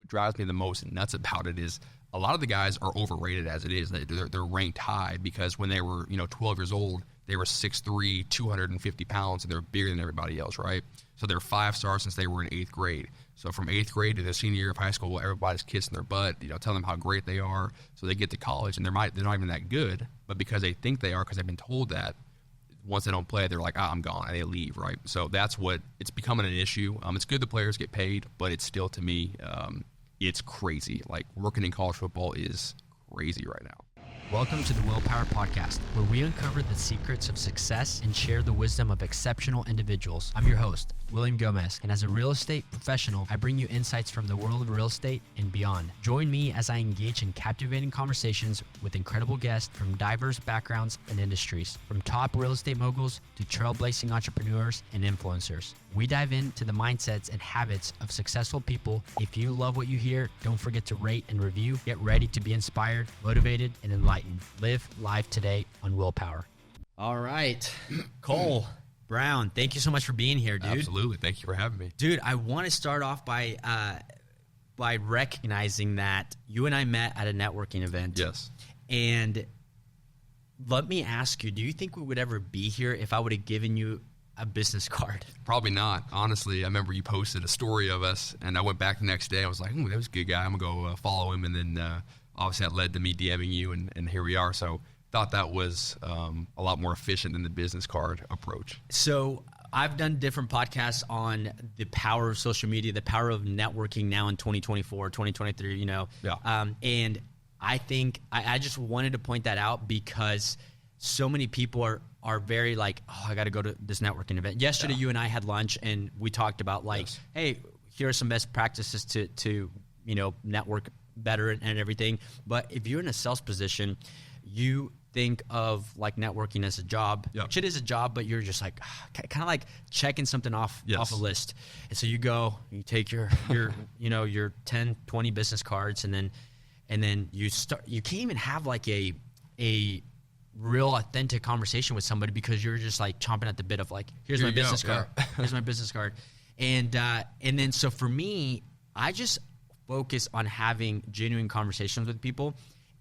drives me the most nuts about it is a lot of the guys are overrated as it is. They're ranked high because when they were 12 years old, they were 6'3", 250 pounds, and they're bigger than everybody else, right? So they're 5-star since they were in 8th grade. So from 8th grade to the senior year of high school, everybody's kissing their butt, telling them how great they are. So they get to college, and they're not even that good, but because they think they are, because they've been told that, once they don't play, they're like, I'm gone, and they leave, right? So that's what it's becoming an issue. It's good the players get paid, but it's still, to me, it's crazy. Like, working in college football is crazy right now. Welcome to the WillPower Podcast, where we uncover the secrets of success and share the wisdom of exceptional individuals. I'm your host, William Gomez, and as a real estate professional, I bring you insights from the world of real estate and beyond. Join me as I engage in captivating conversations with incredible guests from diverse backgrounds and industries, from top real estate moguls to trailblazing entrepreneurs and influencers. We dive into the mindsets and habits of successful people. If you love what you hear, don't forget to rate and review. Get ready to be inspired, motivated, and enlightened. Live life today on WillPower. All right, Cole Brown, thank you so much for being here, dude. Absolutely. Thank you for having me. Dude, I want to start off by recognizing that you and I met at a networking event. Yes. And let me ask you, do you think we would ever be here if I would have given you a business card? Probably not. Honestly, I remember you posted a story of us, and I went back the next day. I was like, that was a good guy. I'm going to go follow him. And then obviously that led to me DMing you, and here we are. So thought that was a lot more efficient than the business card approach. So I've done different podcasts on the power of social media, the power of networking now in 2024, 2023, Yeah. And I think I just wanted to point that out because so many people are very like, I got to go to this networking event. Yesterday, you and I had lunch, and we talked about hey, here are some best practices to network better and everything. But if you're in a sales position, you think of like networking as a job, which it is a job, but you're just like kind of like checking something off a list. And so you go, you take your your 10, 20 business cards, and then you start. You can't even have like a real authentic conversation with somebody because you're just like chomping at the bit of like, here's my business card. Here's my business card. And then so for me, I just focus on having genuine conversations with people,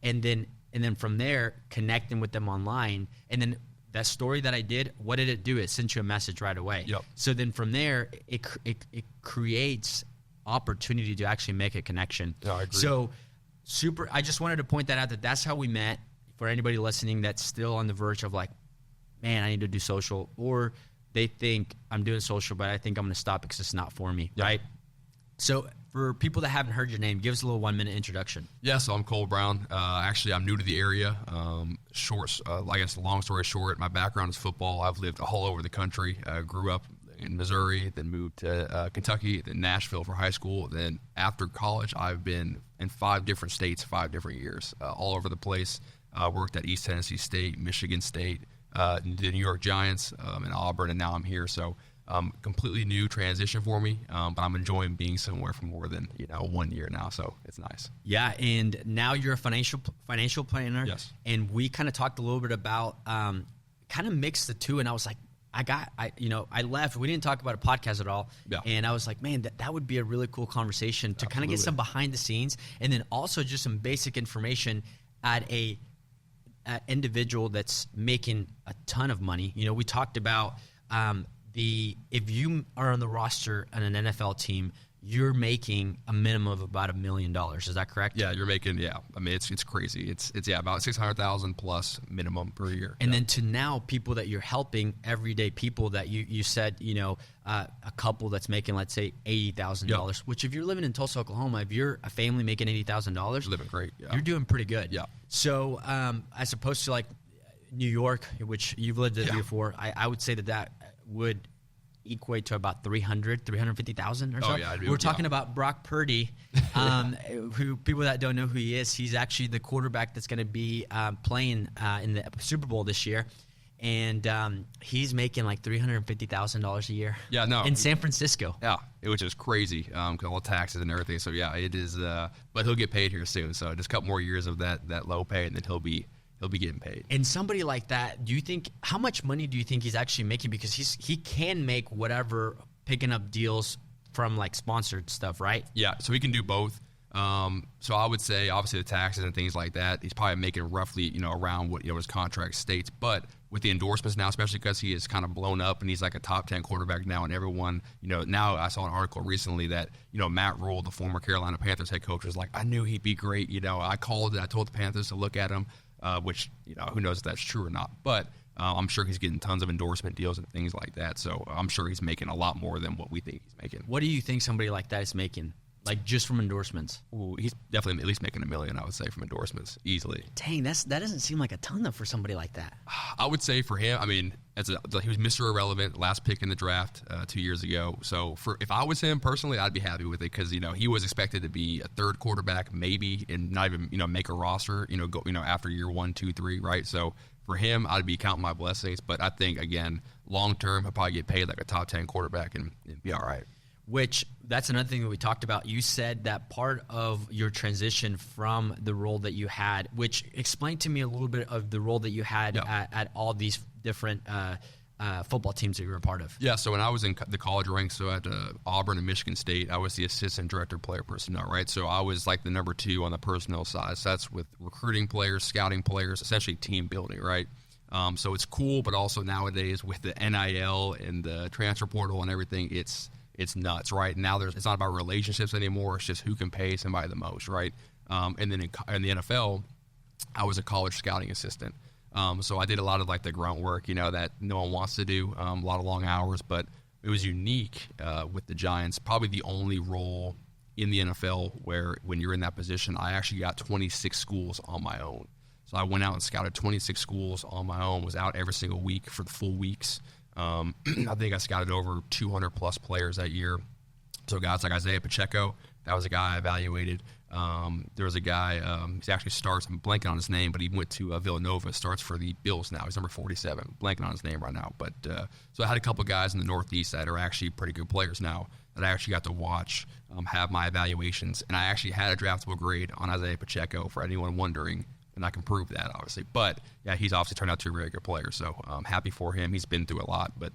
and then from there connecting with them online. And then that story that I did, what did it do? It sent you a message right away. So then from there, it creates opportunity to actually make a connection. I agree. So I just wanted to point that out, that's how we met. For anybody listening that's still on the verge of like, man, I need to do social, or they think I'm doing social, but I think I'm going to stop because it's not for me, right? So for people that haven't heard your name, give us a little 1-minute introduction. Yeah, so I'm Cole Brown. Actually, I'm new to the area. I guess long story short, my background is football. I've lived all over the country. Grew up in Missouri, then moved to Kentucky, then Nashville for high school. Then after college, I've been in 5 different states, 5 different years, all over the place. Worked at East Tennessee State, Michigan State, the New York Giants, and Auburn, and now I'm here. So completely new transition for me, but I'm enjoying being somewhere for more than 1 year now, so it's nice. Yeah, and now you're a financial planner. Yes. And we kind of talked a little bit about kind of mix the two, and I was like, I left. We didn't talk about a podcast at all. Yeah. And I was like, man, that would be a really cool conversation to kind of get some behind the scenes, and then also just some basic information at a individual that's making a ton of money. We talked about if you are on the roster on an NFL team, you're making a minimum of about $1 million. Is that correct? Yeah, you're making. Yeah, I mean it's crazy. It's about 600,000 plus minimum per year. And then to now people that you're helping, everyday people that you said a couple that's making, let's say, $80,000. Which if you're living in Tulsa, Oklahoma, if you're a family making $80,000, you're living great. Yeah. You're doing pretty good. Yeah. So as opposed to like New York, which you've lived there before, I would say that would equate to about 350,000 or so. We're talking about Brock Purdy, who people that don't know who he is, he's actually the quarterback that's going to be playing in the Super Bowl this year. And he's making like $350,000 a year. Yeah, no. In San Francisco. Yeah, which is crazy because all the taxes and everything. So yeah, it is. But he'll get paid here soon. So just a couple more years of that low pay, and then he'll be getting paid. And somebody like that, do you think, how much money do you think he's actually making? Because he can make whatever, picking up deals from like sponsored stuff, right? Yeah, so he can do both. So I would say, obviously, the taxes and things like that, he's probably making roughly, around what, his contract states. But with the endorsements now, especially because he is kind of blown up and he's like a top 10 quarterback now, and everyone, now I saw an article recently that, Matt Rule, the former Carolina Panthers head coach, was like, I knew he'd be great. I called it. I told the Panthers to look at him, which, who knows if that's true or not. But I'm sure he's getting tons of endorsement deals and things like that. So I'm sure he's making a lot more than what we think he's making. What do you think somebody like that is making? Like, just from endorsements? Ooh, he's definitely at least making $1 million, I would say, from endorsements, easily. Dang, that doesn't seem like a ton, though, for somebody like that. I would say for him, I mean, he was Mr. Irrelevant, last pick in the draft 2 years ago. So if I was him personally, I'd be happy with it because, he was expected to be a third quarterback, maybe, and not even, make a roster, go, after year 1, 2, 3, right? So for him, I'd be counting my blessings. But I think, again, long term, he'll probably get paid like a top 10 quarterback and be all right. Which, that's another thing that we talked about. You said that part of your transition from the role that you had, which explained to me a little bit of the role that you had at all these different football teams that you were a part of. Yeah, so when I was in the college ranks, so at Auburn and Michigan State, I was the assistant director of player personnel, right? So I was like the number 2 on the personnel side. So that's with recruiting players, scouting players, essentially team building, right? So it's cool, but also nowadays with the NIL and the transfer portal and everything, it's nuts, right? Now it's not about relationships anymore. It's just who can pay somebody the most, right? And then in the NFL, I was a college scouting assistant. So I did a lot of like the grunt work, that no one wants to do, a lot of long hours, but it was unique with the Giants. Probably the only role in the NFL where when you're in that position, I actually got 26 schools on my own. So I went out and scouted 26 schools on my own, was out every single week for the full weeks. I think I scouted over 200 plus players that year. So guys like Isaiah Pacheco, that was a guy I evaluated. There was a guy, he actually starts, I'm blanking on his name, but he went to Villanova, starts for the Bills now. He's number 47, blanking on his name right now. But so I had a couple guys in the Northeast that are actually pretty good players now that I actually got to watch, have my evaluations. And I actually had a draftable grade on Isaiah Pacheco for anyone wondering. And I can prove that, obviously. But, yeah, he's obviously turned out to be a very good player. So I'm happy for him. He's been through a lot, but,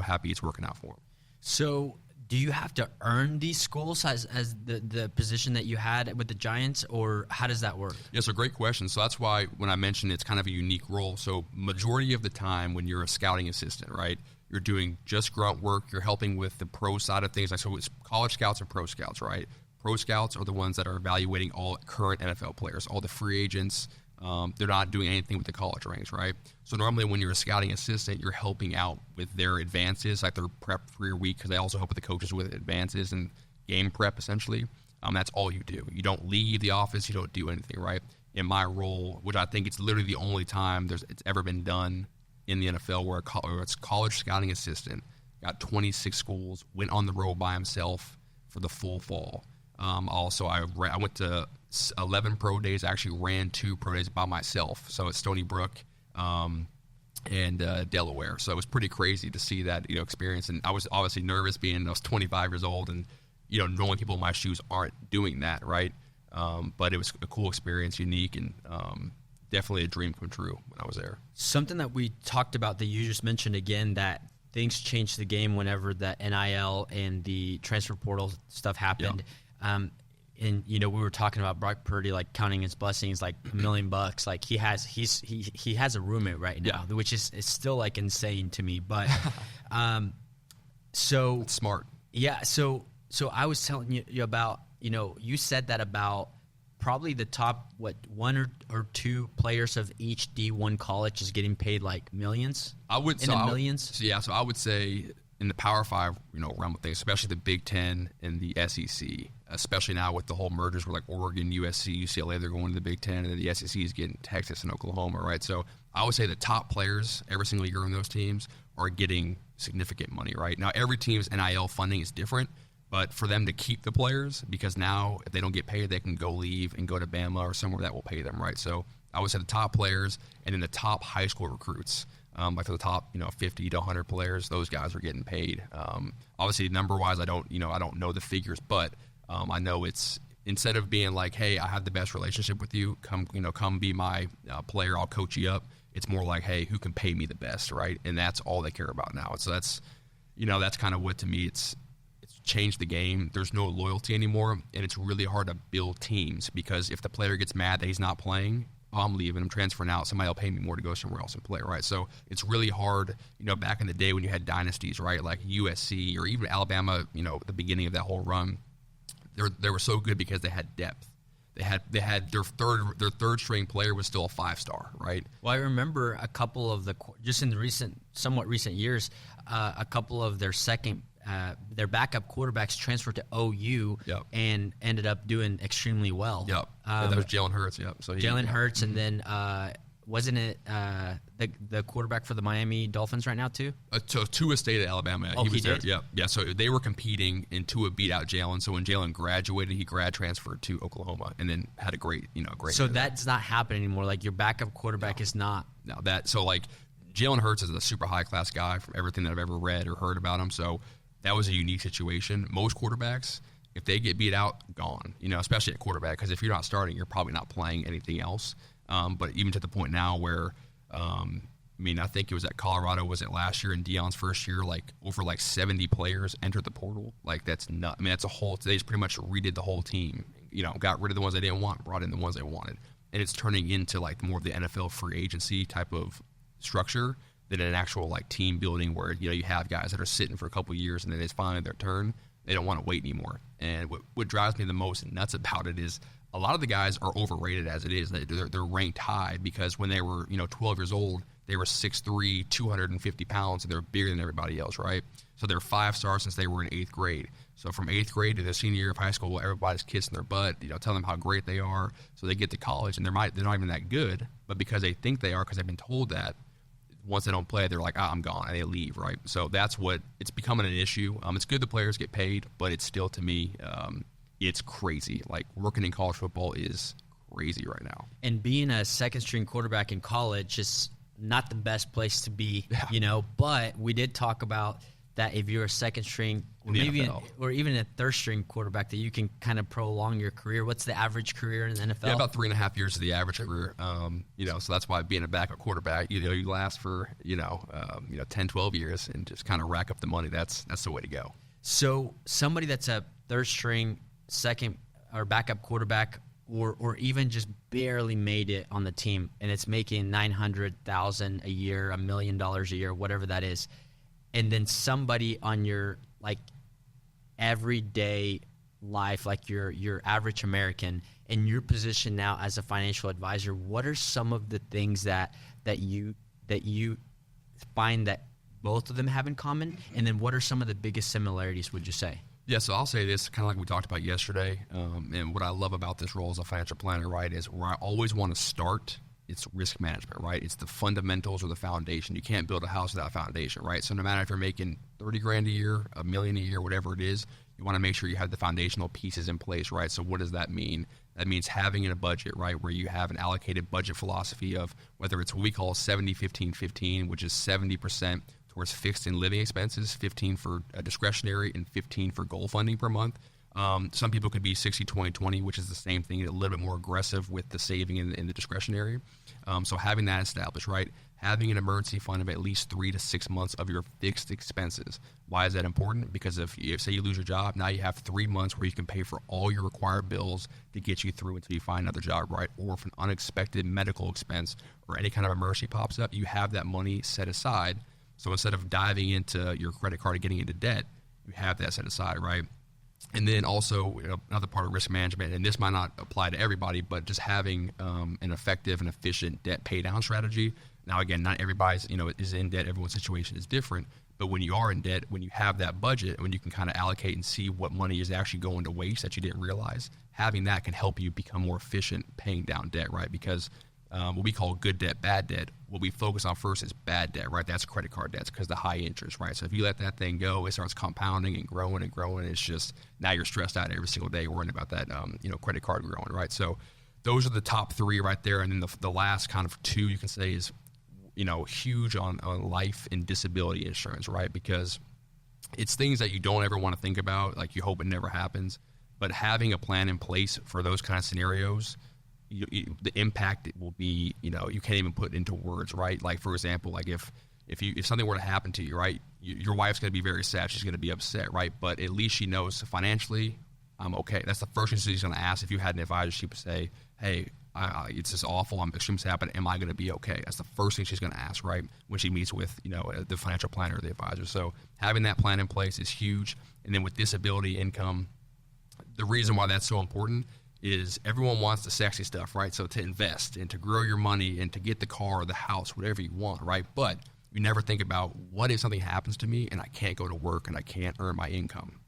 happy it's working out for him. So do you have to earn these schools as the position that you had with the Giants, or how does that work? Yeah, so great question. So that's why when I mentioned it's kind of a unique role. So majority of the time when you're a scouting assistant, right, you're doing just grunt work. You're helping with the pro side of things. Like, so it's college scouts and pro scouts, right? Pro scouts are the ones that are evaluating all current NFL players, all the free agents. They're not doing anything with the college ranks, right? So normally when you're a scouting assistant, you're helping out with their advances, like their prep for your week, because they also help with the coaches with advances and game prep, essentially. That's all you do. You don't leave the office. You don't do anything, right? In my role, which I think it's literally the only time it's ever been done in the NFL where it's college scouting assistant, got 26 schools, went on the road by himself for the full fall. Also, I went to 11 pro days. I actually ran 2 pro days by myself. So it's Stony Brook and Delaware. So it was pretty crazy to see that experience. And I was obviously nervous I was 25 years old, and normally people in my shoes aren't doing that, right? But it was a cool experience, unique, and definitely a dream come true when I was there. Something that we talked about that you just mentioned again, that things changed the game whenever the NIL and the transfer portal stuff happened. Yeah. And we were talking about Brock Purdy, like counting his blessings, like $1 million. Like he has a roommate right now, which is still like insane to me. But so it's smart. Yeah. So I was telling you about, you said that about probably the top, 1 or 2 players of each D1 college is getting paid like millions. Millions. So I would say in the Power 5, realm of things, especially the Big Ten and the SEC, especially now with the whole mergers where like Oregon, USC, UCLA, they're going to the Big Ten, and then the SEC is getting Texas and Oklahoma, right? So I would say the top players every single year on those teams are getting significant money, right? Now, every team's NIL funding is different, but for them to keep the players, because now if they don't get paid, they can go leave and go to Bama or somewhere that will pay them, right? So I would say the top players and then the top high school recruits. Like the top, 50 to 100 players, those guys are getting paid. Obviously, number-wise, I don't know the figures, but I know it's instead of being like, hey, I have the best relationship with you, come be my player, I'll coach you up. It's more like, hey, who can pay me the best, right? And that's all they care about now. So that's kind of what to me it's changed the game. There's no loyalty anymore, and it's really hard to build teams because if the player gets mad that he's not playing, oh, I'm leaving, I'm transferring out, somebody will pay me more to go somewhere else and play, right? So it's really hard, back in the day when you had dynasties, right, like USC or even Alabama, at the beginning of that whole run, they were so good because they had depth. They had their third string player was still a 5-star, right? Well, I remember a couple of just in the somewhat recent years, a couple of their backup quarterbacks transferred to OU and ended up doing extremely well. Yep. That was Jalen Hurts. Yep. So Jalen Hurts, and then wasn't it the quarterback for the Miami Dolphins right now too? So Tua stayed at Alabama. Oh, he was did? there. Yeah. So they were competing, and Tua beat out Jalen. So when Jalen graduated, he grad transferred to Oklahoma, and then had a great. So that's not happening anymore. Like your backup quarterback is not. No, Jalen Hurts is a super high class guy from everything that I've ever read or heard about him. So that was a unique situation. Most quarterbacks, if they get beat out, gone. Especially at quarterback, because if you're not starting, you're probably not playing anything else. But even to the point now where, I think it was at Colorado, was it last year in Deion's first year, over 70 players entered the portal. That's not. That's a whole. They just pretty much redid the whole team. Got rid of the ones they didn't want, brought in the ones they wanted, and it's turning into more of the NFL free agency type of structure than an actual team building where you have guys that are sitting for a couple of years and then it's finally their turn. They don't want to wait anymore. And what drives me the most nuts about it is a lot of the guys are overrated as it is. They're ranked high because when they were 12 years old, they were 6'3", 250 pounds, and they're bigger than everybody else, right? So they're 5-stars since they were in 8th grade. So from 8th grade to the senior year of high school, everybody's kissing their butt, telling them how great they are. So they get to college, and they're not even that good, but because they think they are, because they've been told that, once they don't play, they're like, I'm gone, and they leave, right? So that's it's becoming an issue. It's good the players get paid, but it's still, to me, it's crazy. Working in college football is crazy right now. And being a second-string quarterback in college is not the best place to be, But we did talk about that if you're a second-string or even a third-string quarterback, that you can kind of prolong your career. What's the average career in the NFL? Yeah, about 3.5 years is the average career. So that's why being a backup quarterback, you last for 10, 12 years and just kind of rack up the money. That's the way to go. So somebody that's a third-string, second or backup quarterback, or even just barely made it on the team, and it's making $900,000 a year, $1 million a year, whatever that is, and then somebody on your everyday life, your average American, in your position now as a financial advisor, what are some of the things that you find that both of them have in common, and then what are some of the biggest similarities, would you say? Yeah, so I'll say this, kind of like we talked about yesterday, and what I love about this role as a financial planner, right, is where I always want to start, it's risk management, right? It's the fundamentals or the foundation. You can't build a house without a foundation, right? So no matter if you're making $30,000 a year, $1 million a year, whatever it is, you want to make sure you have the foundational pieces in place, right? So what does that mean? That means having a budget, right, where you have an allocated budget philosophy of whether it's what we call 70-15-15, which is 70% towards fixed and living expenses, 15 for discretionary, and 15 for goal funding per month. Some people could be 60-20-20, which is the same thing, a little bit more aggressive with the saving and the discretionary. So having that established, right? Having an emergency fund of at least 3 to 6 months of your fixed expenses. Why is that important? Because if say you lose your job, now you have 3 months where you can pay for all your required bills to get you through until you find another job, right? Or if an unexpected medical expense or any kind of emergency pops up, you have that money set aside. So instead of diving into your credit card and getting into debt, you have that set aside, right? And then also another part of risk management, and this might not apply to everybody, but just having an effective and efficient debt pay down strategy. Now, again, not everybody's is in debt. Everyone's situation is different. But when you are in debt, when you have that budget, when you can kind of allocate and see what money is actually going to waste that you didn't realize, having that can help you become more efficient paying down debt, right? Because what we call good debt, bad debt, what we focus on first is bad debt, right? That's credit card debts because the high interest, right? So if you let that thing go, it starts compounding and growing and growing. It's just now you're stressed out every single day worrying about that, credit card growing, right? So those are the top 3 right there. And then the last kind of 2 you can say is, huge on life and disability insurance, right? Because it's things that you don't ever want to think about, like you hope it never happens. But having a plan in place for those kind of scenarios, the impact will be, you can't even put into words, right? Like, for example, like if if something were to happen to you, right, your wife's going to be very sad. She's going to be upset, right? But at least she knows financially, I'm okay. That's the first thing she's going to ask. If you had an advisor, she would say, hey, it's just awful. I'm extremely sad, but am I going to be okay? That's the first thing she's going to ask, right, when she meets with, the financial planner or the advisor. So having that plan in place is huge. And then with disability income, the reason why that's so important is everyone wants the sexy stuff, right? So to invest and to grow your money and to get the car or the house, whatever you want, right? But you never think about, what if something happens to me and I can't go to work and I can't earn my income?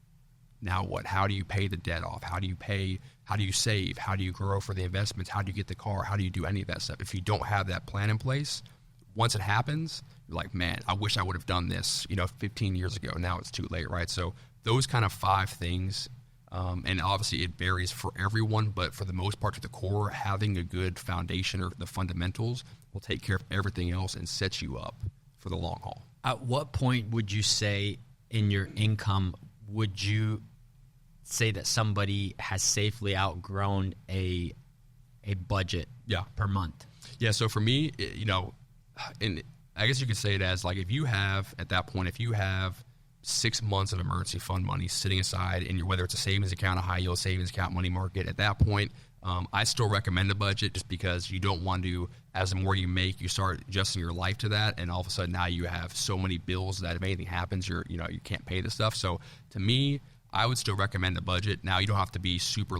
Now what? How do you pay the debt off? How do you save? How do you grow for the investments? How do you get the car? How do you do any of that stuff? If you don't have that plan in place, once it happens, you're like, man, I wish I would have done this, 15 years ago. Now it's too late, right? So those kind of 5 things. And obviously it varies for everyone, but for the most part, to the core, having a good foundation or the fundamentals will take care of everything else and set you up for the long haul. At what point would you say in your income, would you say that somebody has safely outgrown a budget per month? Yeah. So for me, and I guess you could say it as like, if you have 6 months of emergency fund money sitting aside in whether it's a savings account, a high yield savings account, money market, at that point, I still recommend a budget, just because you don't want to, as the more you make, you start adjusting your life to that. And all of a sudden now you have so many bills that if anything happens, you can't pay the stuff. So to me, I would still recommend a budget. Now you don't have to be super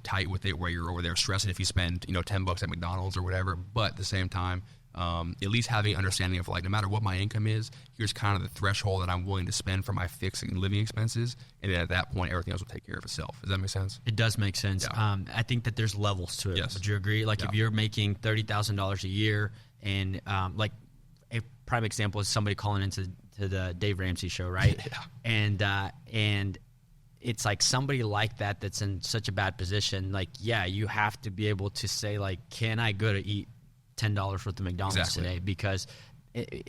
tight with it where you're over there stressing if you spend, $10 at McDonald's or whatever. But at the same time, at least having an understanding of no matter what my income is, here's kind of the threshold that I'm willing to spend for my fixed and living expenses. And then at that point, everything else will take care of itself. Does that make sense? It does make sense. Yeah. I think that there's levels to it. Yes. Would you agree? If you're making $30,000 a year and a prime example is somebody calling into the Dave Ramsey show, right? Yeah. And it's like somebody like that that's in such a bad position. You have to be able to say can I go to eat $10 worth of McDonald's today, because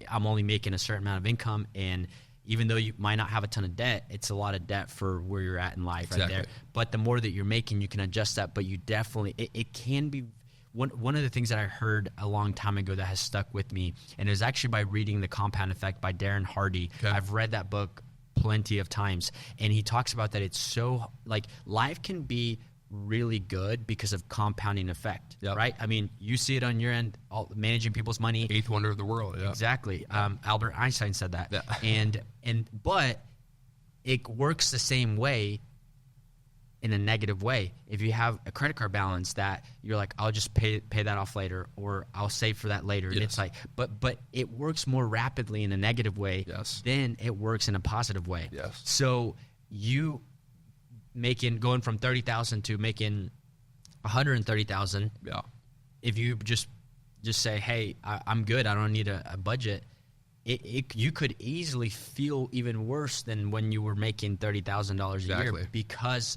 I'm only making a certain amount of income, and even though you might not have a ton of debt, it's a lot of debt for where you're at in life right there. But the more that you're making, you can adjust that, but you definitely, it can be, one of the things that I heard a long time ago that has stuck with me, and it was actually by reading The Compound Effect by Darren Hardy. Okay. I've read that book plenty of times, and he talks about that it's so, life can be really good because of compounding effect, right? I mean, you see it on your end, managing people's money. 8th wonder of the world. Yeah. Exactly. Albert Einstein said that. Yeah. But it works the same way in a negative way. If you have a credit card balance that you're like, I'll just pay that off later, or I'll save for that later. Yes. It's but it works more rapidly in a negative way than it works in a positive way. Yes. So you going from 30,000 to making 130,000. Yeah. If you just say, hey, I'm good, I don't need a budget, you could easily feel even worse than when you were making $30,000 a year, because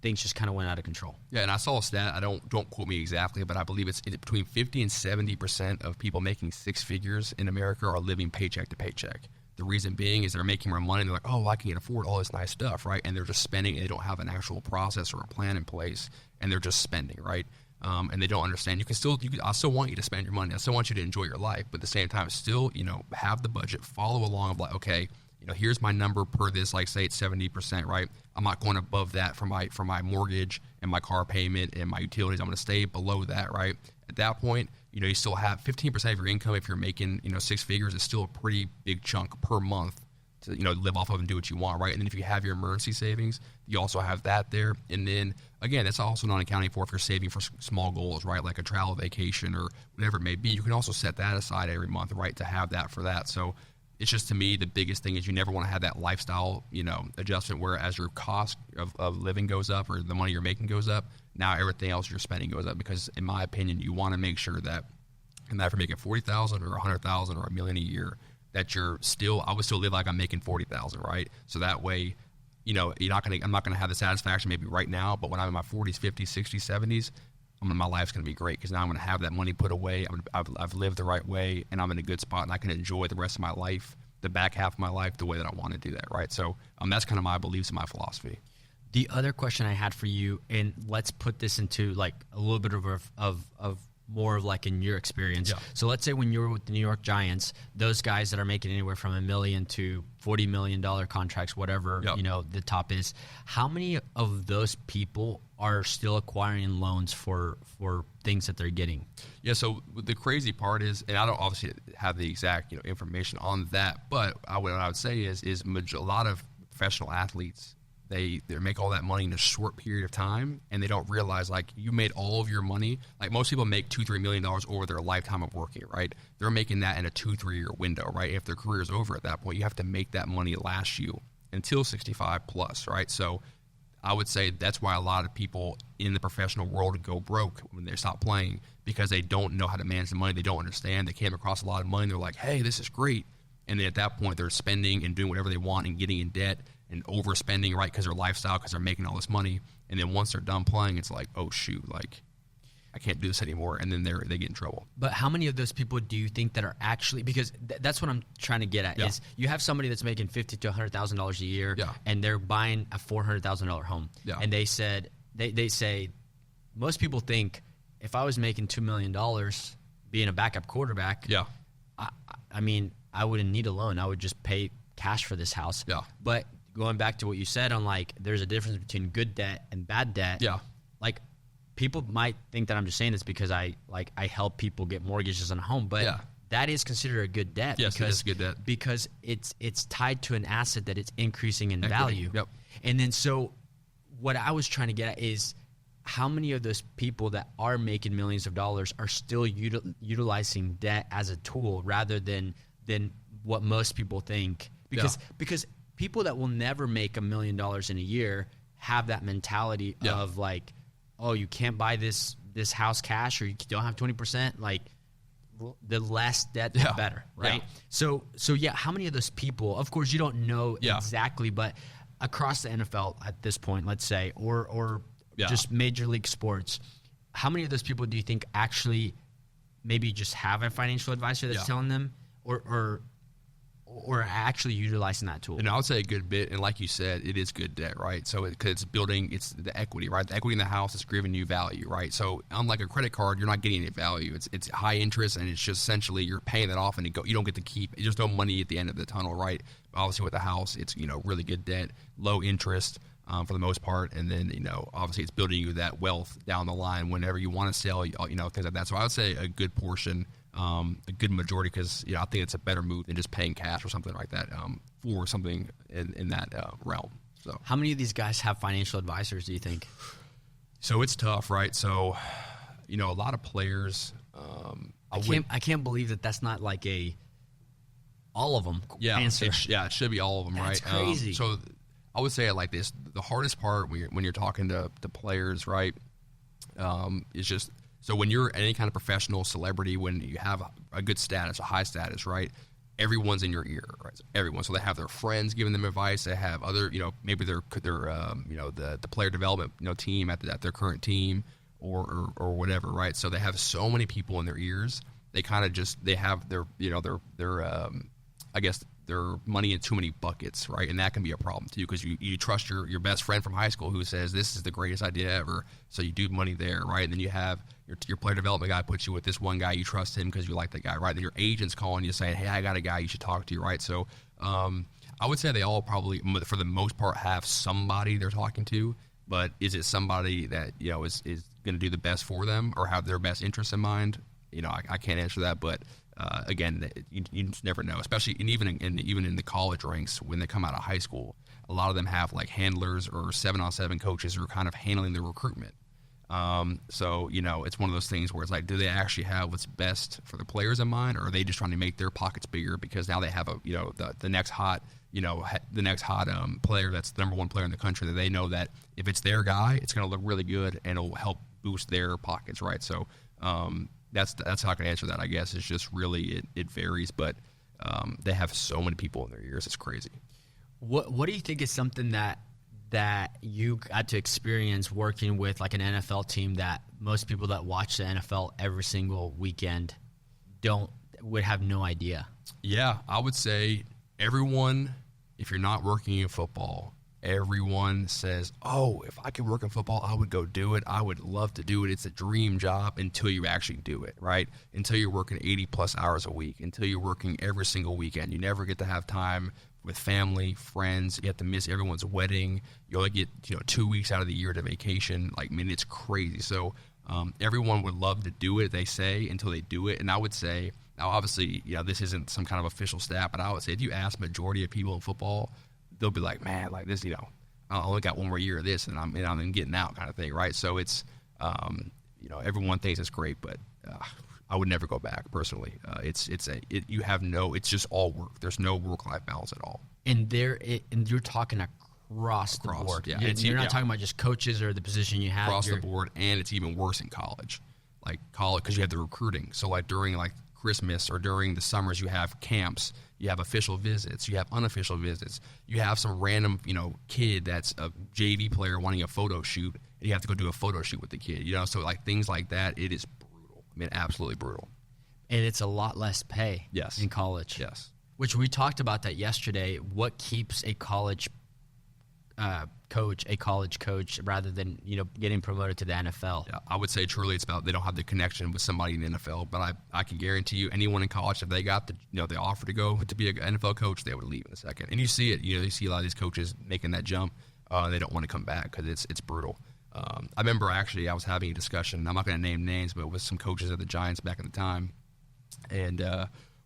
things just kind of went out of control. Yeah, and I saw a stat, don't quote me exactly, but I believe it's between 50 and 70% of people making 6 figures in America are living paycheck to paycheck. The reason being is they're making more money, and they're like, oh, I can afford all this nice stuff, right? And they're just spending, and they don't have an actual process or a plan in place, and they're just spending, right? And they don't understand. I still want you to spend your money. I still want you to enjoy your life, but at the same time, still, have the budget, follow along of okay, here's my number per this, say it's 70%, right? I'm not going above that for my mortgage and my car payment and my utilities. I'm going to stay below that, right? At that point, you still have 15% of your income. If you're making, 6 figures, it's still a pretty big chunk per month to, live off of and do what you want, right? And then if you have your emergency savings, you also have that there. And then, again, that's also not accounting for if you're saving for small goals, right? Like a travel vacation or whatever it may be. You can also set that aside every month, right, to have that for that. So it's just, to me, the biggest thing is you never want to have that lifestyle, adjustment where as your cost of living goes up or the money you're making goes up, now everything else you're spending goes up. Because in my opinion, you want to make sure that, no matter if you're making $40,000 or $100,000 or $1 million a year, that I would still live like I'm making $40,000, right? So that way, I'm not gonna have the satisfaction maybe right now, but when I'm in my 40s, 50s, 60s, 70s, my life's going to be great, because now I'm going to have that money put away. I've lived the right way, and I'm in a good spot, and I can enjoy the rest of my life, the back half of my life, the way that I want to do that, right? So that's kind of my beliefs and my philosophy. The other question I had for you, and let's put this into a little bit of more of like in your experience. Yeah. So let's say when you were with the New York Giants, those guys that are making anywhere from $1 million to $40 million contracts, whatever, Yep. the top is, how many of those people are still acquiring loans for things that they're getting? Yeah, so the crazy part is, and I don't obviously have the exact information on that, but what I would say is a lot of professional athletes, they make all that money in a short period of time, and they don't realize, like, you made all of your money. Like, most people make $2-3 million over their lifetime of working, right? They're making that in a 2-3 year window, right? If their career is over at that point, you have to make that money last you until 65 plus, right? So I would say that's why a lot of people in the professional world go broke when they stop playing, because they don't know how to manage the money. They don't understand. They came across a lot of money. They're like, hey, this is great. And then at that point, they're spending and doing whatever they want and getting in debt and overspending, right, because their lifestyle, because they're making all this money. And then once they're done playing, it's like, oh, shoot, like, I can't do this anymore. And then they get in trouble. But how many of those people do you think that are actually, because that's what I'm trying to get at, Yeah. is you have somebody that's making $50,000 to $100,000 a year, Yeah. and they're buying a $400,000 home. Yeah. And they say, most people think, if I was making $2 million being a backup quarterback, Yeah. I mean, I wouldn't need a loan. I would just pay cash for this house. Yeah. But going back to what you said on, like, there's a difference between good debt and bad debt. Yeah. Like, people might think that I'm just saying this because I help people get mortgages on a home, but Yeah. that is considered a good debt. Yes, because, it is good debt. because it's tied to an asset that it's increasing in Equity. value. Yep. And then so what I was trying to get at is, how many of those people that are making millions of dollars are still utilizing debt as a tool rather than what most people think? Because people that will never make $1 million in a year have that mentality Yeah. of, like, oh, you can't buy this house cash, or you don't have 20%. Like, the less debt, the Yeah. better, right? Yeah. So yeah, how many of those people? Of course, you don't know Yeah. exactly, but across the NFL at this point, let's say, or Yeah. just major league sports, how many of those people do you think actually maybe just have a financial advisor that's Yeah. telling them, or actually utilizing that tool? And I would say a good bit, and like you said, it is good debt, right? So because it's building, it's the equity, right? The equity in the house is giving you value, right? So unlike a credit card, you're not getting any value. It's high interest, and it's just essentially you're paying that off, and you don't get to keep. There's no money at the end of the tunnel, right? Obviously with the house, it's really good debt, low interest for the most part, and then obviously it's building you that wealth down the line whenever you want to sell, things like that. So I would say a good portion. A good majority, because I think it's a better move than just paying cash or something like that for something in that realm. So How many of these guys have financial advisors, do you think? So it's tough, right? So a lot of players. I can't believe that that's not like all of them answer. It should be all of them, That's right? crazy. So I would say it like this: the hardest part when you're talking to players, right, is just. So when you're any kind of professional celebrity, when you have a good status, a high status, right, everyone's in your ear, right? So everyone. So they have their friends giving them advice. They have other, maybe they're the player development, team at their current team or whatever, right? So they have so many people in their ears. They kind of they have their I guess their money in too many buckets, right? And that can be a problem too, because you trust your best friend from high school who says this is the greatest idea ever, so you do money there, right? And then you have your player development guy puts you with this one guy, you trust him because you like that guy, right? Then your agent's calling you saying, hey, I got a guy you should talk to, right? So I would say they all probably, for the most part, have somebody they're talking to, but is it somebody that is going to do the best for them or have their best interests in mind? I can't answer that, but again, you just never know. Especially, and even in the college ranks, when they come out of high school, a lot of them have like handlers or 7-on-7 coaches who are kind of handling the recruitment. So it's one of those things where it's like, do they actually have what's best for the players in mind, or are they just trying to make their pockets bigger because now they have the next hot player that's the number one player in the country, that they know that if it's their guy, it's going to look really good and it'll help boost their pockets, right? So that's how I can answer that. I guess it's just really it varies, but they have so many people in their ears, it's crazy. What do you think is something that you got to experience working with like an NFL team that most people that watch the NFL every single weekend would have no idea? Yeah, I would say everyone, if you're not working in football, everyone says, oh, if I could work in football, I would go do it. I would love to do it. It's a dream job until you actually do it, right? Until you're working 80-plus hours a week, until you're working every single weekend. You never get to have time with family, friends. You have to miss everyone's wedding. You only get 2 weeks out of the year to vacation. Like, I mean, it's crazy. So everyone would love to do it, they say, until they do it. And I would say, now obviously, this isn't some kind of official stat, but I would say if you ask majority of people in football, they'll be like, man, like this, I only got one more year of this, and I'm getting out, kind of thing, right? So it's, everyone thinks it's great, but I would never go back personally. It's just all work. There's no work-life balance at all. And you're talking across the board. Yeah, you're not talking about just coaches or the position you have. Across the board, and it's even worse in college. Like college, because you have the recruiting. So like during like Christmas or during the summers, you have camps, you have official visits, you have unofficial visits, you have some random, kid that's a JV player wanting a photo shoot, and you have to go do a photo shoot with the kid, so like things like that, it is brutal. I mean, absolutely brutal. And it's a lot less pay in college. Yes. Which we talked about that yesterday. What keeps a college coach rather than getting promoted to the NFL? Yeah, I would say truly it's about they don't have the connection with somebody in the NFL. But I can guarantee you, anyone in college, if they got the offer to go to be an NFL coach, they would leave in a second. And you see it. You see a lot of these coaches making that jump. They don't want to come back because it's brutal. I remember actually I was having a discussion. I'm not going to name names, but with some coaches at the Giants back at the time, and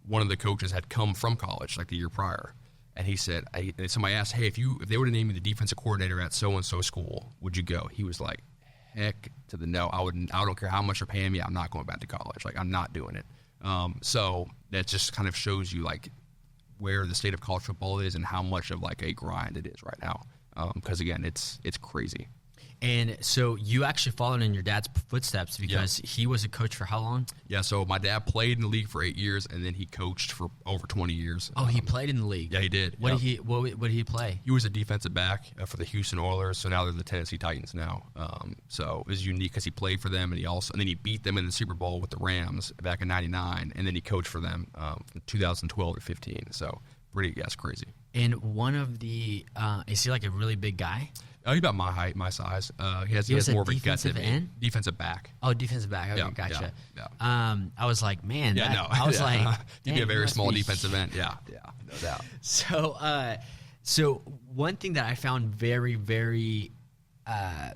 one of the coaches had come from college like the year prior. And he said, somebody asked, hey, if they were to name you the defensive coordinator at so-and-so school, would you go? He was like, heck to the no. I don't care how much they're paying me. I'm not going back to college. Like, I'm not doing it. So that just kind of shows you, like, where the state of college football is and how much of, like, a grind it is right now. Because, again, it's crazy. And so you actually followed in your dad's footsteps because he was a coach for how long? Yeah, so my dad played in the league for 8 years, and then he coached for over 20 years. Oh, he played in the league? Yeah, he did. What did he play? He was a defensive back for the Houston Oilers, so now they're the Tennessee Titans now. So it was unique because he played for them, and then he beat them in the Super Bowl with the Rams back in '99, and then he coached for them from 2012 to 15. So that's crazy. And one of the is he like a really big guy? Oh, he's about my height, my size. He has more of a gut than me. Defensive back. Oh, defensive back. Okay, gotcha. Yeah. I was like, man. I was like, he'd be a very small defensive end. Yeah, no doubt. So one thing that I found very, very, I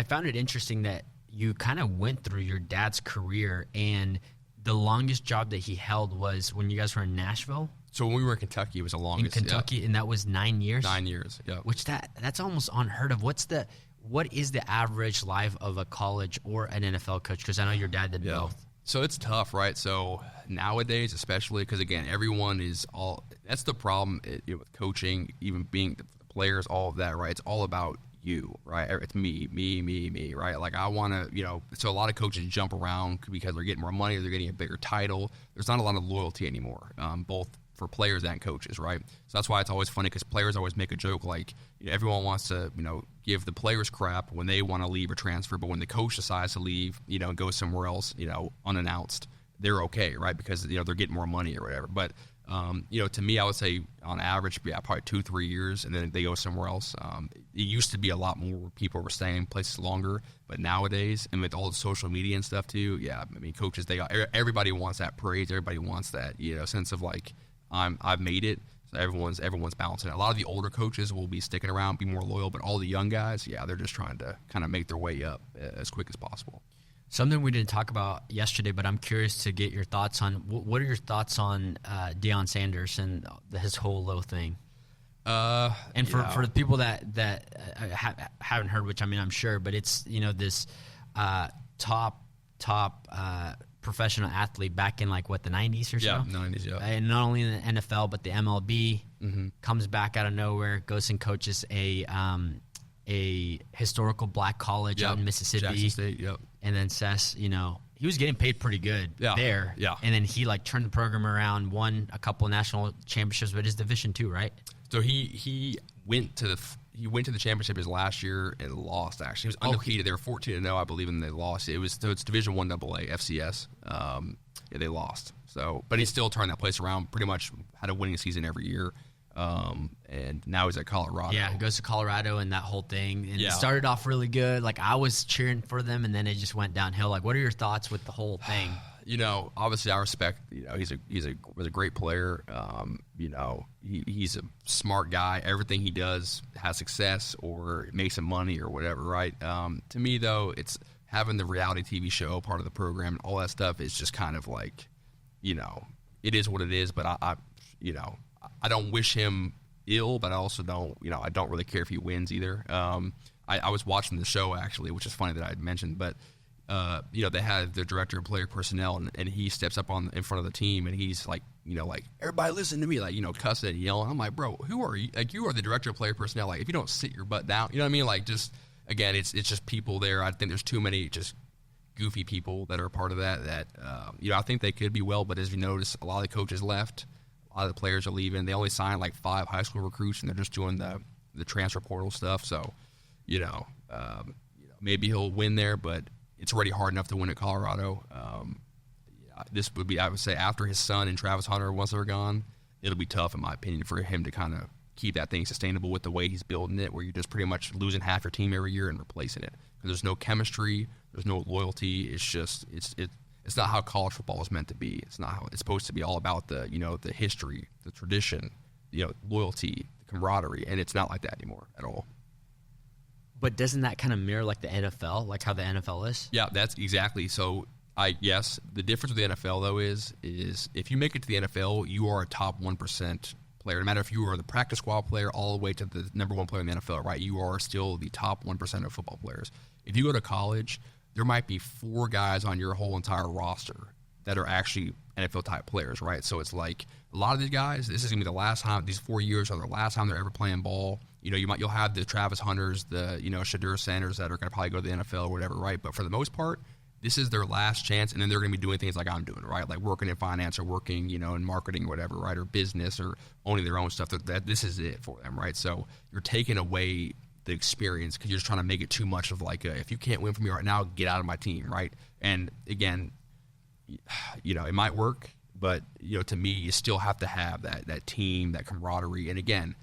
found it interesting that you kind of went through your dad's career, and the longest job that he held was when you guys were in Nashville. So when we were in Kentucky, it was the longest. In Kentucky, and that was 9 years? 9 years, yeah. Which that's almost unheard of. What is the average life of a college or an NFL coach? Because I know your dad did both. So it's tough, right? So nowadays, especially, because, again, everyone is all – that's the problem with coaching, even being the players, all of that, right? It's all about you, right? It's me, right? Like, I want to, so a lot of coaches jump around because they're getting more money, they're getting a bigger title. There's not a lot of loyalty anymore, both for players and coaches, right? So that's why it's always funny because players always make a joke like, everyone wants to, give the players crap when they want to leave or transfer, but when the coach decides to leave, and go somewhere else, unannounced, they're okay, right? Because, they're getting more money or whatever. But, to me, I would say on average, probably 2-3 years, and then they go somewhere else. It used to be a lot more where people were staying in places longer, but nowadays, and with all the social media and stuff too, coaches, everybody wants that praise, everybody wants that, sense of like, I've made it. So everyone's balancing it. A lot of the older coaches will be sticking around, be more loyal, but all the young guys, they're just trying to kind of make their way up as quick as possible. Something we didn't talk about yesterday, but I'm curious to get your thoughts on. What are your thoughts on Deion Sanders and his whole low thing? And for the people that haven't heard, which I mean I'm sure, but it's this top professional athlete back in like what, the 90s or so? Yeah, 90s, yeah. And not only in the NFL but the MLB, comes back out of nowhere, goes and coaches a historical black college out in Mississippi. Jackson State, yep. And then says, he was getting paid pretty good there. Yeah. And then he like turned the program around, won a couple of national championships, but it's Division II, right? So he went to the championship his last year and lost. Actually, he was undefeated. They were 14-0, I believe, and they lost. It's Division I AA FCS. They lost. So, but he still turned that place around. Pretty much had a winning season every year. and now he's at Colorado. Yeah, he goes to Colorado and that whole thing. And Yeah. it started off really good. Like, I was cheering for them, and then it just went downhill. Like, what are your thoughts with the whole thing? You know, obviously I respect, you know, was a great player. You know, he's a smart guy. Everything he does has success or makes him money or whatever, right? To me, though, it's having the reality TV show part of the program and all that stuff is just kind of like, you know, it is what it is. But I you know, I don't wish him ill, but I also don't, you know, I don't really care if he wins either. I was watching the show, actually, which is funny that I had mentioned, but you know, they had the director of player personnel, and he steps up in front of the team, and he's like, you know, like, everybody listen to me, like, you know, cussing and yelling. I'm like, bro, who are you? Like, you are the director of player personnel. Like, if you don't sit your butt down, you know what I mean? Like, just, again, it's just people there. I think there's too many just goofy people that are a part of that, you know, I think they could be well, but as you notice, a lot of the coaches left. A lot of the players are leaving. They only signed like 5 high school recruits, and they're just doing the transfer portal stuff. So, you know, maybe he'll win there, but it's already hard enough to win at Colorado. This would be, I would say, after his son and Travis Hunter, once they're gone, it'll be tough, in my opinion, for him to kind of keep that thing sustainable with the way he's building it, where you're just pretty much losing half your team every year and replacing it. Because there's no chemistry, there's no loyalty. It's just it's not how college football is meant to be. It's not how it's supposed to be. All about the, you know, the history, the tradition, you know, loyalty, the camaraderie, and it's not like that anymore at all. But doesn't that kind of mirror like the NFL, like how the NFL is? Yeah, that's exactly. So yes, the difference with the NFL though is if you make it to the NFL, you are a top 1% player. No matter if you are the practice squad player all the way to the number 1 player in the NFL, right? You are still the top 1% of football players. If you go to college, there might be 4 guys on your whole entire roster that are actually NFL type players, right? So it's like a lot of these guys, this is gonna be the last time, these 4 years are the last time they're ever playing ball. You know, you'll have the Travis Hunters, the, you know, Shadur Sanders that are gonna probably go to the NFL or whatever, right? But for the most part, this is their last chance, and then they're gonna be doing things like I'm doing, right? Like working in finance or working, you know, in marketing or whatever, right? Or business or owning their own stuff. That this is it for them, right? So you're taking away the experience because you're just trying to make it too much of like, if you can't win for me right now, get out of my team, right? And again, you know, it might work, but, you know, to me, you still have to have that team, that camaraderie. And again,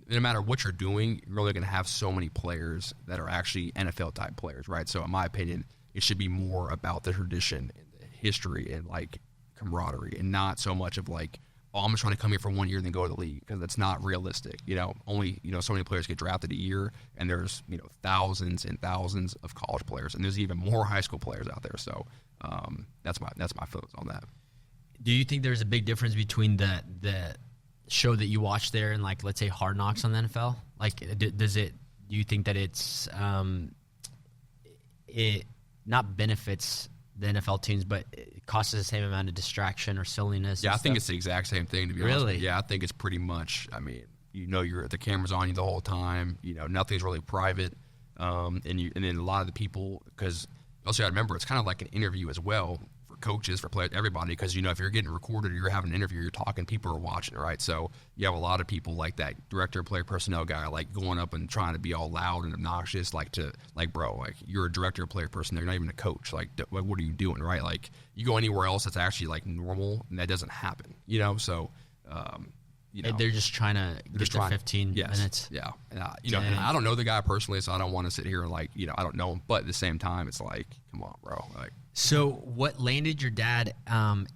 no matter what you're doing, you're only going to have so many players that are actually NFL type players, right? So in my opinion, it should be more about the tradition and the history and like camaraderie, and not so much of like, oh, I'm just trying to come here for 1 year and then go to the league, because that's not realistic. You know, only, you know, so many players get drafted a year, and there's, you know, thousands and thousands of college players, and there's even more high school players out there. So that's my focus on that. Do you think there's a big difference between the show that you watch there and, like, let's say Hard Knocks on the NFL? Like, do you think that it not benefits the NFL teams, but it costs the same amount of distraction or silliness? Yeah, I think it's the exact same thing, to be honest. Really? Yeah, I think it's pretty much, I mean, you know, the camera's on you the whole time. You know, nothing's really private. And then a lot of the people, because also I remember it's kind of like an interview as well for coaches, for players, everybody, because, you know, if you're getting recorded or you're having an interview, you're talking, people are watching, right? So you have a lot of people like that director of player personnel guy, like going up and trying to be all loud and obnoxious, like bro, like, you're a director of player personnel, you're not even a coach, like what are you doing, right? Like, you go anywhere else that's actually like normal, and that doesn't happen, you know? So you know, they're just trying to get their 15 minutes. Yeah. And you know, and I don't know the guy personally, so I don't want to sit here and, like, you know, I don't know him. But at the same time, it's like, come on, bro. Like, so what landed your dad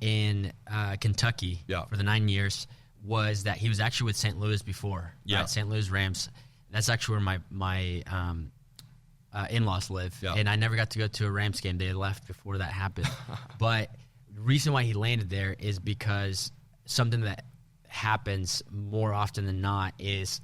in Kentucky for the 9 years was that he was actually with St. Louis before. Yeah. Right? St. Louis Rams. That's actually where my in-laws live. Yeah. And I never got to go to a Rams game. They had left before that happened. But the reason why he landed there is because something that happens more often than not is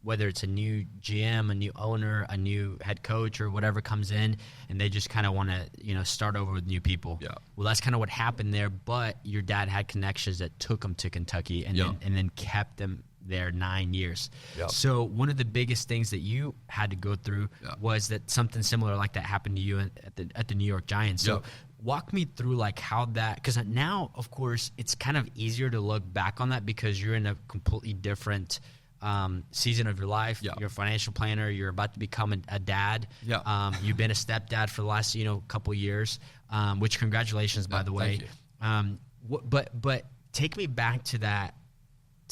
whether it's a new GM, a new owner, a new head coach, or whatever comes in, and they just kind of want to, you know, start over with new people. Yeah. Well, that's kind of what happened there, but your dad had connections that took him to Kentucky and then kept them there 9 years. Yeah. So one of the biggest things that you had to go through was that something similar like that happened to you at the New York Giants. So walk me through, like, how that, because now, of course, it's kind of easier to look back on that because you're in a completely different season of your life. Yeah. You're a financial planner. You're about to become a dad. Yeah. You've been a stepdad for the last, you know, couple years, which congratulations, by the way. Thank you. But take me back to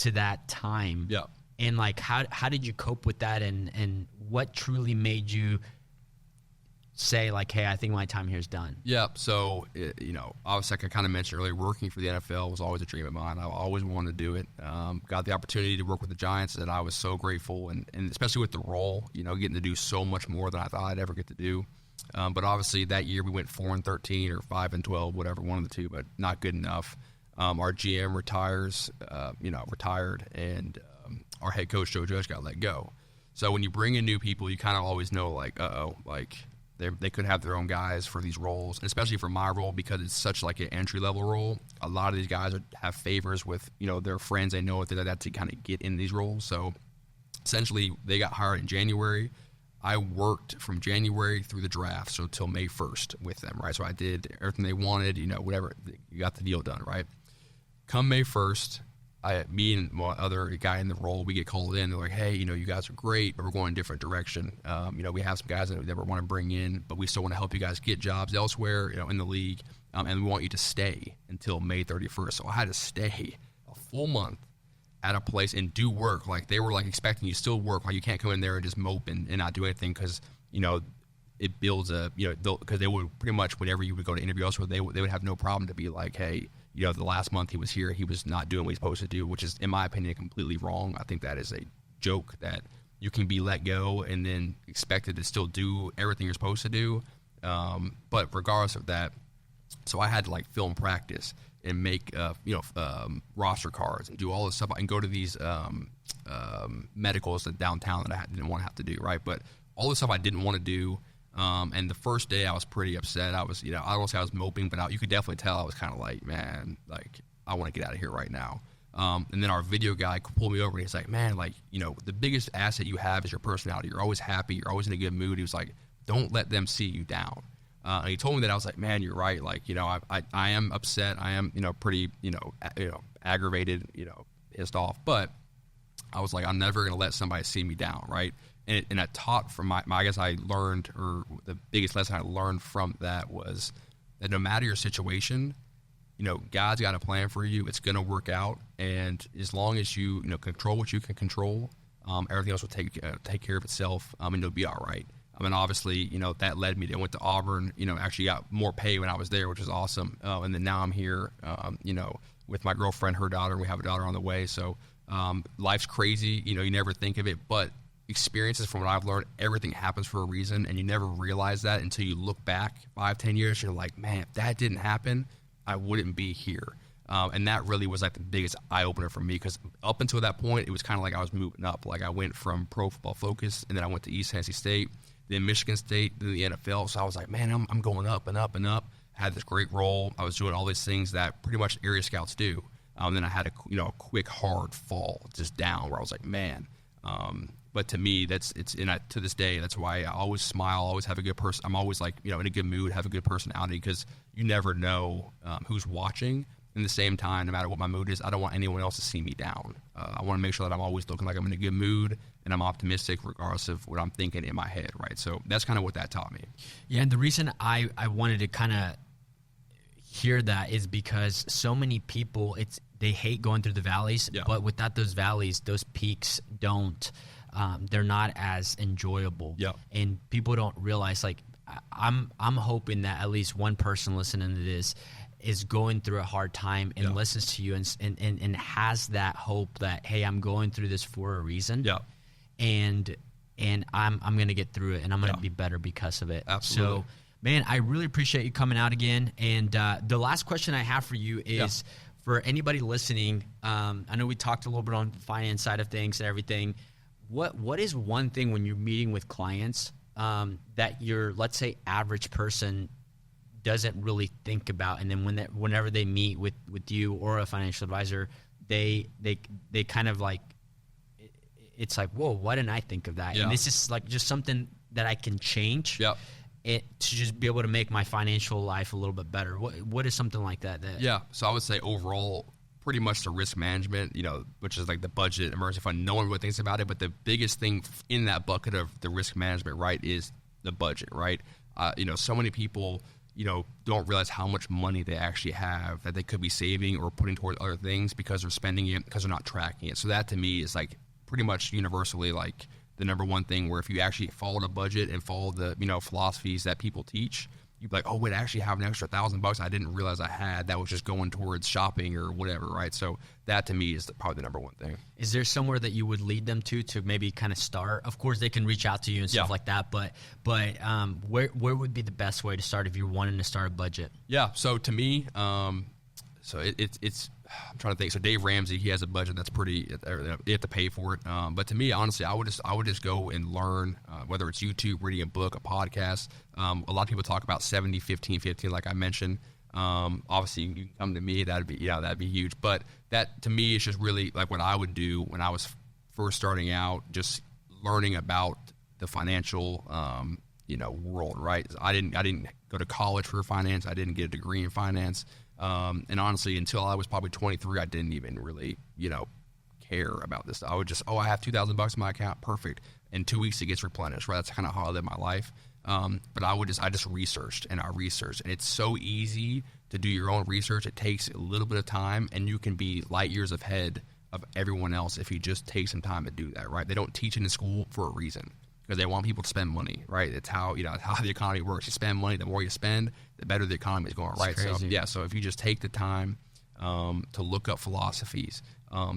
to that time. Yeah. And like, how did you cope with that? And what truly made you say like, hey, I think my time here is done? Yeah. So, obviously, like I kind of mentioned earlier, working for the NFL was always a dream of mine. I always wanted to do it. Got the opportunity to work with the Giants, and I was so grateful. And especially with the role, getting to do so much more than I thought I'd ever get to do. But obviously that year we went 4-13 or 5-12, whatever, one of the two, but not good enough. Our GM retired, and our head coach Joe Judge got let go. So when you bring in new people, you kind of always know like, they could have their own guys for these roles, and especially for my role because it's such like an entry-level role. A lot of these guys have favors with their friends. They know that to kind of get in these roles. So essentially, they got hired in January. I worked from January through the draft, so till May 1st with them, right? So I did everything they wanted, whatever. You got the deal done, right? Come May 1st, me and my other guy in the role, we get called in. They're like, hey, you guys are great, but we're going a different direction. We have some guys that we want to bring in, but we still want to help you guys get jobs elsewhere, in the league, and we want you to stay until May 31st. So I had to stay a full month at a place and do work. Like they were like expecting you to still work. Like you can't come in there and just mope and not do anything because, it builds because they would pretty much whenever you would go to interview elsewhere, they would have no problem to be like, hey, the last month he was here, he was not doing what he's supposed to do, which is, in my opinion, completely wrong. I think that is a joke that you can be let go and then expected to still do everything you're supposed to do. But regardless of that, so I had to like film practice and make roster cards and do all this stuff and go to these medicals downtown that I didn't want to have to do, right? But all the stuff I didn't want to do. And the first day I was pretty upset. I was, I don't say I was moping, but you could definitely tell I was kind of like, man, like I want to get out of here right now. And then our video guy pulled me over and he's like, man, like, the biggest asset you have is your personality. You're always happy. You're always in a good mood. He was like, don't let them see you down. And he told me that. I was like, man, you're right. Like, I am upset. I am, pretty, aggravated, pissed off. But I was like, I'm never going to let somebody see me down, right? And I taught from I guess I learned, or the biggest lesson I learned from that was that no matter your situation, God's got a plan for you. It's going to work out. And as long as you, control what you can control, everything else will take care of itself, and you'll be all right. I mean, obviously, that led me to, I went to Auburn, actually got more pay when I was there, which was awesome. And then now I'm here, with my girlfriend, her daughter, and we have a daughter on the way. So life's crazy. You never think of it, but experiences, from what I've learned, everything happens for a reason, and you never realize that until you look back 5-10 years. You're like, man, if that didn't happen, I wouldn't be here. And that really was like the biggest eye-opener for me, because up until that point, it was kind of like I was moving up. Like I went from Pro Football Focus, and then I went to East Tennessee State, then Michigan State, then the NFL. So I was like, man, I'm going up and up and up. I had this great role. I was doing all these things that pretty much area scouts do. Then I had a quick, hard fall just down where I was like, man. But to me, to this day, that's why I always smile, always have a good person. I'm always like, in a good mood, have a good personality, because you never know who's watching. In the same time, no matter what my mood is, I don't want anyone else to see me down. I want to make sure that I'm always looking like I'm in a good mood and I'm optimistic regardless of what I'm thinking in my head, right? So that's kind of what that taught me. Yeah, and the reason I wanted to kind of hear that is because so many people, they hate going through the valleys, yeah. But without those valleys, those peaks don't, they're not as enjoyable. Yeah. And people don't realize, like, I'm hoping that at least one person listening to this is going through a hard time and listens to you and has that hope that, hey, I'm going through this for a reason. Yeah. And I'm going to get through it, and I'm going to be better because of it. Absolutely. So, man, I really appreciate you coming out again. And the last question I have for you is, for anybody listening, I know we talked a little bit on the finance side of things and everything. What is one thing when you're meeting with clients that your, let's say, average person doesn't really think about, and then whenever they meet with you or a financial advisor, they kind of like, it's like, whoa, why didn't I think of that? Yeah. And this is like just something that I can change to just be able to make my financial life a little bit better. What is something like that? Yeah, so I would say overall, pretty much the risk management, which is like the budget, emergency fund. No one really thinks about it, but the biggest thing in that bucket of the risk management, right, is the budget, right? So many people, don't realize how much money they actually have that they could be saving or putting towards other things because they're spending it because they're not tracking it. So that to me is like pretty much universally like the number one thing, where if you actually follow a budget and follow the philosophies that people teach, you'd be like, oh wait, I actually have an extra $1,000 I didn't realize I had that was just going towards shopping or whatever, right? So that to me is probably the number one thing. Is there somewhere that you would lead them to maybe kind of start? Of course, they can reach out to you and stuff like that, but where would be the best way to start if you're wanting to start a budget? Yeah, so to me, it's I'm trying to think. So Dave Ramsey, he has a budget that's pretty. You have to pay for it. But to me, honestly, I would just go and learn, whether it's YouTube, reading a book, a podcast. A lot of people talk about 70, 15, 15, like I mentioned. Obviously, you can come to me. That'd be huge. But that to me is just really like what I would do when I was first starting out, just learning about the financial world. Right? I didn't go to college for finance. I didn't get a degree in finance. And honestly, until I was probably 23, I didn't even really, care about this. I would just, I have $2,000 in my account. Perfect. In 2 weeks, it gets replenished, right? That's kind of how I live my life. But I just researched. And it's so easy to do your own research. It takes a little bit of time, and you can be light years ahead of everyone else if you just take some time to do that, right? They don't teach it in school for a reason, because they want people to spend money, right? It's how how the economy works. You spend money, the more you spend, the better the economy is going, right? So if you just take the time to look up philosophies,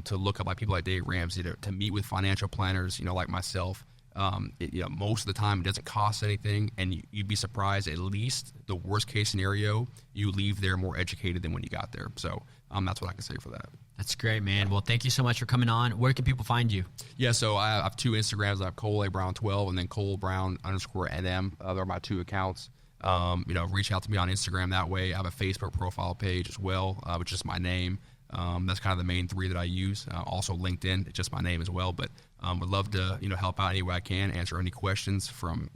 to look up people like Dave Ramsey, to meet with financial planners, like myself, most of the time it doesn't cost anything, and you'd be surprised. At least the worst case scenario, you leave there more educated than when you got there. So that's what I can say for that. That's great, man. Well, thank you so much for coming on. Where can people find you? Yeah, so I have two Instagrams. I have Cole A. Brown 12 and then Cole Brown _NM. They're my two accounts. Reach out to me on Instagram that way. I have a Facebook profile page as well, which is my name. That's kind of the main three that I use. Also LinkedIn, it's just my name as well. But would love to help out any way I can, answer any questions from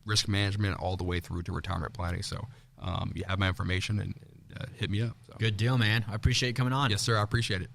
risk management all the way through to retirement planning. So you have my information and hit me up. So. Good deal, man. I appreciate you coming on. Yes, sir. I appreciate it.